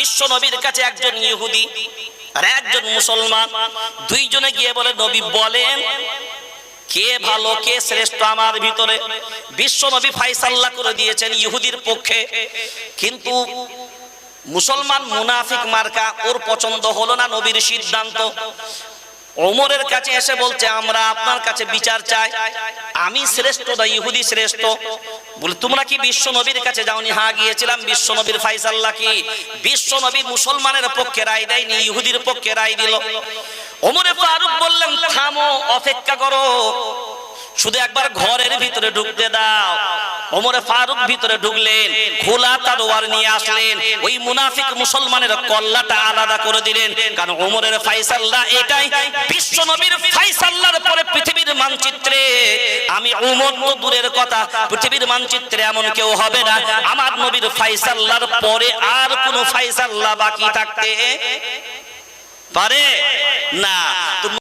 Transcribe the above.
বিশ্ব নবীর কাছে একজন ইহুদি আর একজন মুসলমান, দুইজনে গিয়ে বলে, নবী বলেন কে ভালো কে শ্রেষ্ঠ আমার ভিতরে? বিশ্ব নবী ফায়সালা করে দিয়েছেন ইহুদির পক্ষে, কিন্তু মুসলমান মুনাফিক মার্কা, ওর পছন্দ হলো না নবীর সিদ্ধান্ত। ওমরের কাছে এসে বলছে, আমরা আপনার কাছে বিচার চাই, আমি শ্রেষ্ঠ না ইহুদি শ্রেষ্ঠ? বলে, তোমরা কি বিশ্ব নবীর কাছে যাওনি? হ্যাঁ গিয়েছিলাম। বিশ্ব নবীর ফায়সালা কি? বিশ্ব নবী মুসলমানের পক্ষে রায় দেয়নি, ইহুদির পক্ষে রায় দিল। ওমরে ফারুক বললেন, থামো, অপেক্ষা করো, শুধু একবার ঘরের ভিতরে ঢুকতে দাও। ওমরে ফারুক ভিতরে ঢুকলেন, খোলা তরোয়ার নিয়ে আসলেন, ওই মুনাফিক মুসলমানের কল্লাটা আলাদা করে দিলেন। কারণ ওমরের ফায়সালা এটাই, বিশ্ব নবীর ফায়সালার পরে পৃথিবীর মানচিত্রে আমি ওমর তো দূরের কথা, পৃথিবীর মানচিত্রে এমন কেউ হবে না আমার নবীর ফায়সালার পরে আর কোনো ফায়সালা বাকি থাকতে পারে না।